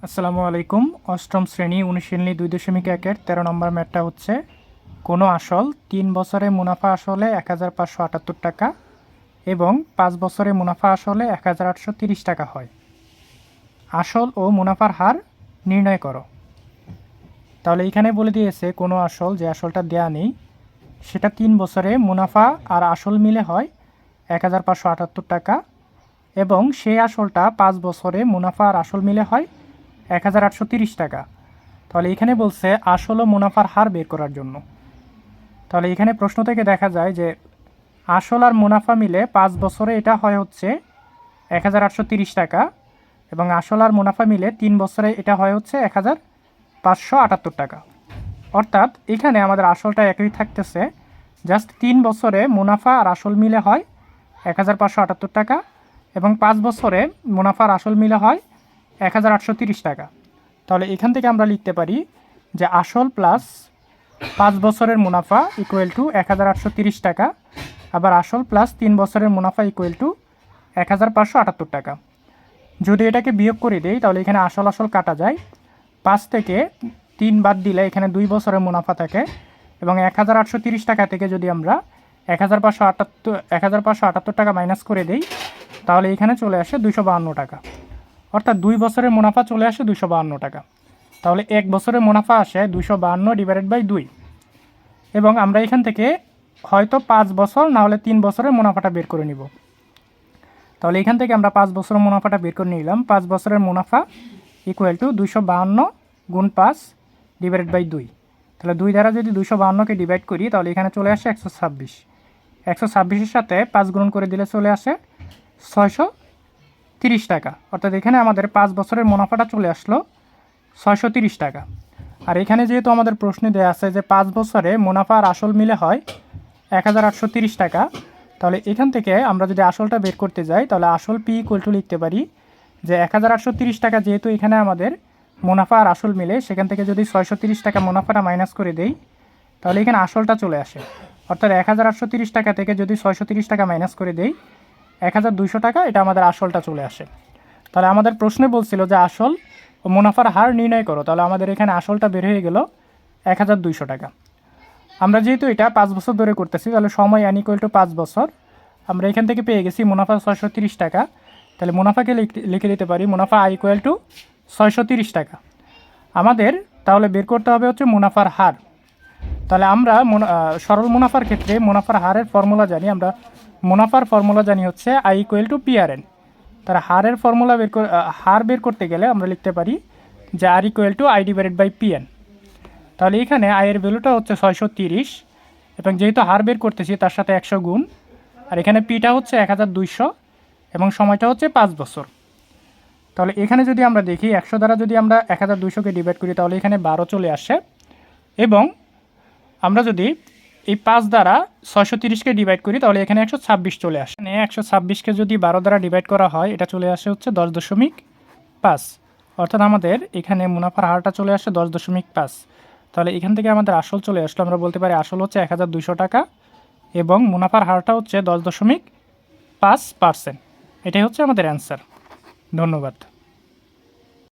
আসসালামু আলাইকুম। অষ্টম শ্রেণী অনুশীলনী 2.1-এর 13 নম্বর ম্যাথটা হচ্ছে কোনো আসল 3 বছরে মুনাফা আসলে 1578 টাকা এবং 5 বছরে মুনাফা আসলে 1830 টাকা হয়। আসল ও মুনাফার হার নির্ণয় করো। তাহলে এখানে বলে দিয়েছে কোনো আসল, যে আসলটা দেয়া নেই, সেটা 3 বছরে মুনাফা আর আসল মিলে হয় 1578 টাকা এবং সেই আসলটা 5 বছরে মুনাফা আর আসল মিলে হয় 1830 টাকা। তাহলে এখানে বলছে আসল ও মুনাফার হার বের করার জন্য। তাহলে এখানে প্রশ্ন থেকে দেখা যায় যে আসল আর মুনাফা মিলে 5 বছরে এটা হয় হচ্ছে 1830 টাকা এবং আসল আর মুনাফা মিলে 3 বছরে এটা হয় হচ্ছে 1578 টাকা। অর্থাৎ এখানে আমাদের আসলটা একই থাকতেছে, জাস্ট 3 বছরে মুনাফা আর আসল মিলে হয় 1578 টাকা এবং 5 বছরে মুনাফার আসল মিলে হয় 1830 টাকা। তাহলে এখান থেকে আমরা লিখতে পারি যে আসল প্লাস 5 বছরের মুনাফা ইকুয়াল টু 1830 টাকা, আবার আসল প্লাস 3 বছরের মুনাফা ইকুয়াল টু 1578 টাকা। যদি এটাকে বিয়োগ করে দেই তাহলে এখানে আসল আসল কাটা যায়, 5 থেকে 3 বাদ দিলে এখানে 2 বছরের মুনাফা থাকে এবং 1830 টাকা থেকে যদি আমরা 1578 টাকা মাইনাস করে দেই তাহলে এখানে চলে আসে 252 টাকা। অর্থাৎ 2 বছরের মুনাফা চলে আসে 252 টাকা। তাহলে 1 বছরের মুনাফা আসে 252/2 এবং আমরা এখান থেকে হয়তো 5 বছর না হলে 3 বছরের মুনাফাটা বের করে নিব। তাহলে এখান থেকে আমরা 5 বছরের মুনাফাটা বের করে নিলাম। 5 বছরের মুনাফা ইকুয়াল টু 252 গুণ 5/2। তাহলে 2 দ্বারা যদি 252কে ডিভাইড করি তাহলে এখানে চলে আসে 126। 126-এর সাথে 5 গুণ করে দিলে চলে আসে 630 টাকা। অর্থাৎ এখানে আমাদের 5 বছরের মুনাফাটা চলে আসলো 630 টাকা। আর এখানে যেহেতু আমাদের প্রশ্নে দেওয়া আছে যে 5 বছরে মুনাফা আর আসল মিলে হয় 1830 টাকা, তাহলে এখান থেকে আমরা যদি আসলটা বের করতে যাই তাহলে আসল পি ইকুয়াল টু লিখতে পারি যে 1830 টাকা, যেহেতু এখানে আমাদের মুনাফা আর আসল মিলে, সেখান থেকে যদি 630 টাকা মুনাফাটা মাইনাস করে দেই তাহলে এখানে আসলটা চলে আসে। অর্থাৎ 1830 টাকা থেকে যদি 630 টাকা মাইনাস করে দেই 1200 টাকা, এটা আমাদের আসলটা চলে আসে। তাহলে আমাদের প্রশ্নে বলছিল যে আসল ও মুনাফার হার নির্ণয় করো। তাহলে আমাদের এখানে আসলটা বের হয়ে গেল 1200 টাকা। আমরা যেহেতু এটা 5 বছর ধরে করতেছি তাহলে সময় n ইকুয়াল টু 5 বছর। আমরা এখান থেকে পেয়ে গেছি মুনাফা 630 টাকা। তাহলে মুনাফাকে লিখে দিতে পারি মুনাফা আই ইকুয়াল টু 630 টাকা। আমাদের তাহলে বের করতে হবে হচ্ছে মুনাফার হার। তাহলে আমরা সরল মুনাফার ক্ষেত্রে মুনাফার হারের ফর্মুলা জানি। আমরা মুনাফার ফর্মুলা জানি হচ্ছে আই ইকুয়াল টু PRN। তার হারের ফর্মুলা হার বের করতে গেলে আমরা লিখতে পারি যে আর ইকুয়াল টু I/PN। তাহলে এখানে আয়ের ভ্যালুটা হচ্ছে 630 এবং যেহেতু হার বের করতেছি তার সাথে 100 গুণ, আর এখানে পিটা হচ্ছে 1200 এবং সময়টা হচ্ছে 5 বছর। তাহলে এখানে যদি আমরা দেখি 100 দ্বারা যদি আমরা 1200কে ডিভাইড করি তাহলে এখানে 12 চলে আসে এবং আমরা যদি এই 5 দ্বারা 630কে ডিভাইড করি তাহলে এখানে 126 চলে আসে। 126কে যদি 12 দ্বারা ডিভাইড করা হয় এটা চলে আসে হচ্ছে 10.5। অর্থাৎ আমাদের এখানে মুনাফার হারটা চলে আসে 10.5। তাহলে এখান থেকে আমাদের আসল চলে আসলো। আমরা বলতে পারি আসল হচ্ছে 1200 টাকা এবং মুনাফার হারটা হচ্ছে 10.5%। এটাই হচ্ছে আমাদের অ্যান্সার। ধন্যবাদ।